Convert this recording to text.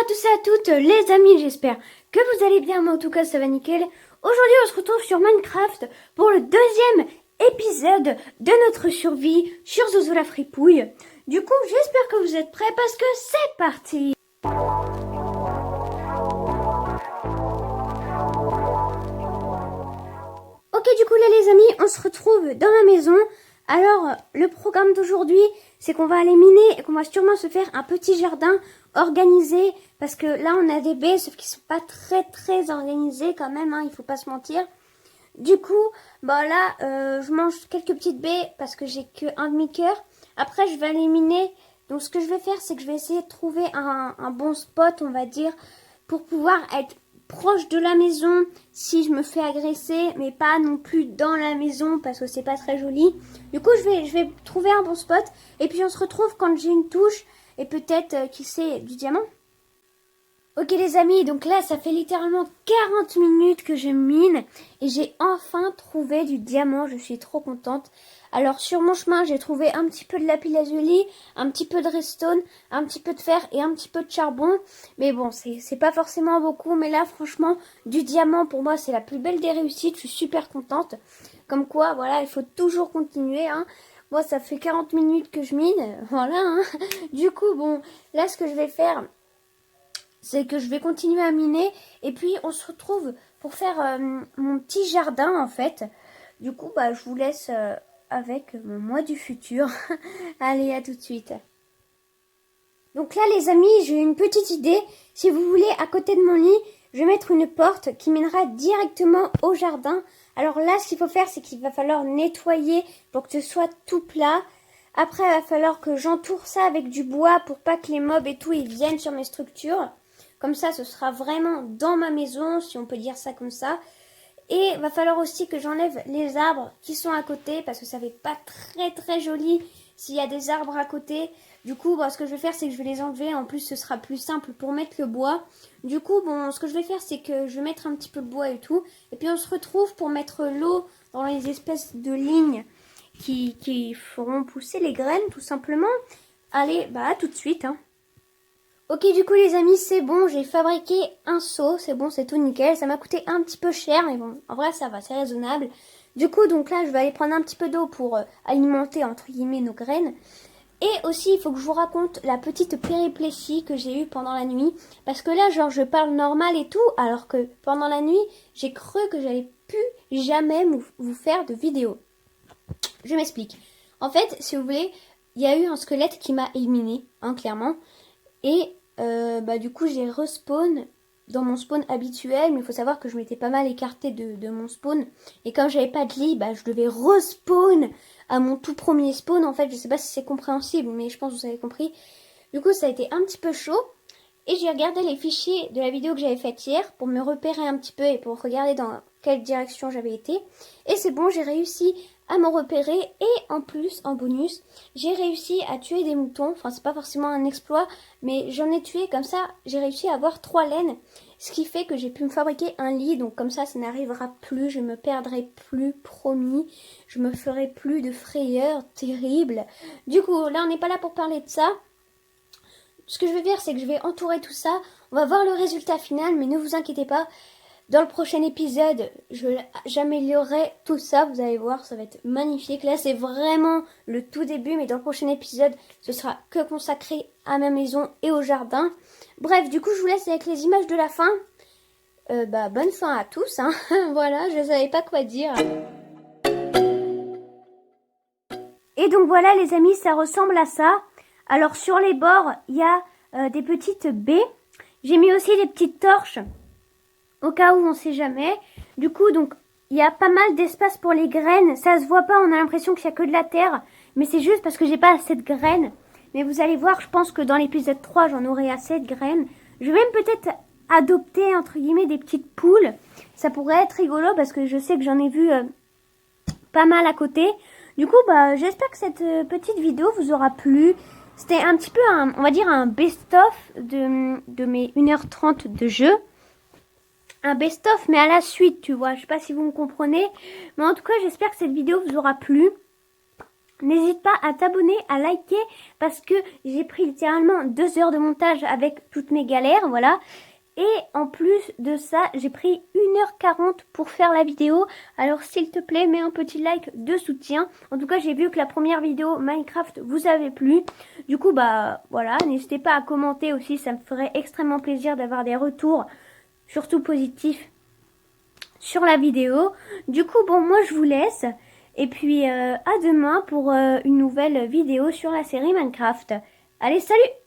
à tous et à toutes les amis, j'espère que vous allez bien, moi en tout cas ça va nickel. Aujourd'hui on se retrouve sur Minecraft pour le deuxième épisode de notre survie sur Zozo la fripouille. Du coup j'espère que vous êtes prêts parce que c'est parti. Ok, du coup là les amis, on se retrouve dans ma maison. Alors le programme d'aujourd'hui, c'est qu'on va aller miner et qu'on va sûrement se faire un petit jardin organisé. Parce que là on a des baies, sauf qu'ils sont pas très organisés quand même, hein, il faut pas se mentir. Du coup, bah là, je mange quelques petites baies parce que j'ai que un demi-cœur. Après je vais aller miner. Donc ce que je vais faire, c'est que je vais essayer de trouver un bon spot, on va dire, pour pouvoir être proche de la maison si je me fais agresser, mais pas non plus dans la maison parce que c'est pas très joli. Du coup je vais trouver un bon spot et puis on se retrouve quand j'ai une touche et peut-être qui sait du diamant. Ok les amis, donc là ça fait littéralement 40 minutes que je mine et j'ai enfin trouvé du diamant, je suis trop contente. Alors sur mon chemin j'ai trouvé un petit peu de lapis lazuli, un petit peu de redstone, un petit peu de fer et un petit peu de charbon. Mais bon c'est pas forcément beaucoup, mais là franchement du diamant pour moi c'est la plus belle des réussites, je suis super contente. Comme quoi voilà, il faut toujours continuer hein. Moi ça fait 40 minutes que je mine, voilà hein. Du coup bon, là ce que je vais faire, c'est que je vais continuer à miner et puis on se retrouve pour faire mon petit jardin en fait. Du coup, bah, je vous laisse avec mon moi du futur. Allez, à tout de suite. Donc là, les amis, j'ai une petite idée. Si vous voulez, à côté de mon lit, je vais mettre une porte qui mènera directement au jardin. Alors là, ce qu'il faut faire, c'est qu'il va falloir nettoyer pour que ce soit tout plat. Après, il va falloir que j'entoure ça avec du bois pour pas que les mobs et tout ils viennent sur mes structures. Comme ça, ce sera vraiment dans ma maison, si on peut dire ça comme ça. Et il va falloir aussi que j'enlève les arbres qui sont à côté, parce que ça fait pas très joli s'il y a des arbres à côté. Du coup, bon, ce que je vais faire, c'est que je vais les enlever. En plus, ce sera plus simple pour mettre le bois. Du coup, bon, ce que je vais faire, c'est que je vais mettre un petit peu de bois et tout. Et puis, on se retrouve pour mettre l'eau dans les espèces de lignes qui feront pousser les graines, tout simplement. Allez, bah, à tout de suite, hein. Ok, du coup les amis, c'est bon, j'ai fabriqué un seau, c'est bon, c'est tout nickel. Ça m'a coûté un petit peu cher, mais bon, en vrai ça va, c'est raisonnable. Du coup, donc là, je vais aller prendre un petit peu d'eau pour alimenter, entre guillemets, nos graines. Et aussi, il faut que je vous raconte la petite péripétie que j'ai eue pendant la nuit. Parce que là, genre, je parle normal et tout, alors que pendant la nuit, j'ai cru que j'allais plus jamais vous faire de vidéo. Je m'explique. En fait, si vous voulez, il y a eu un squelette qui m'a éliminé, hein, clairement. Et bah, du coup j'ai respawn dans mon spawn habituel, mais il faut savoir que je m'étais pas mal écartée de mon spawn. Et comme j'avais pas de lit, bah, je devais respawn à mon tout premier spawn. En fait, je sais pas si c'est compréhensible, mais je pense que vous avez compris. Du coup ça a été un petit peu chaud. Et j'ai regardé les fichiers de la vidéo que j'avais faite hier pour me repérer un petit peu et pour regarder dans quelle direction j'avais été. Et c'est bon, j'ai réussi à me repérer et en plus, en bonus, j'ai réussi à tuer des moutons. Enfin, c'est pas forcément un exploit, mais j'en ai tué comme ça. J'ai réussi à avoir 3 laines, ce qui fait que j'ai pu me fabriquer un lit. Donc comme ça n'arrivera plus, je me perdrai plus, promis. Je me ferai plus de frayeurs terribles. Du coup, là on n'est pas là pour parler de ça. Ce que je vais faire, c'est que je vais entourer tout ça. On va voir le résultat final, mais ne vous inquiétez pas. Dans le prochain épisode, j'améliorerai tout ça. Vous allez voir, ça va être magnifique. Là, c'est vraiment le tout début, mais dans le prochain épisode, ce sera que consacré à ma maison et au jardin. Bref, du coup, je vous laisse avec les images de la fin. Bah, bonne fin à tous, hein. Voilà, je ne savais pas quoi dire. Et donc voilà, les amis, ça ressemble à ça. Alors sur les bords, il y a des petites baies. J'ai mis aussi des petites torches au cas où on sait jamais. Du coup, donc il y a pas mal d'espace pour les graines. Ça se voit pas, on a l'impression qu'il y a que de la terre, mais c'est juste parce que j'ai pas assez de graines. Mais vous allez voir, je pense que dans l'épisode 3, j'en aurai assez de graines. Je vais même peut-être adopter entre guillemets des petites poules. Ça pourrait être rigolo parce que je sais que j'en ai vu pas mal à côté. Du coup, bah j'espère que cette petite vidéo vous aura plu. C'était un petit peu, on va dire, un best-of de mes 1h30 de jeu. Un best-of, mais à la suite, tu vois. Je sais pas si vous me comprenez. Mais en tout cas, j'espère que cette vidéo vous aura plu. N'hésite pas à t'abonner, à liker, parce que j'ai pris littéralement 2 heures de montage avec toutes mes galères, voilà. Et en plus de ça, j'ai pris 1h40 pour faire la vidéo. Alors s'il te plaît, mets un petit like de soutien. En tout cas, j'ai vu que la première vidéo Minecraft vous avait plu. Du coup, bah voilà, n'hésitez pas à commenter aussi, ça me ferait extrêmement plaisir d'avoir des retours, surtout positifs, sur la vidéo. Du coup, bon, moi je vous laisse. Et puis à demain pour une nouvelle vidéo sur la série Minecraft. Allez, salut!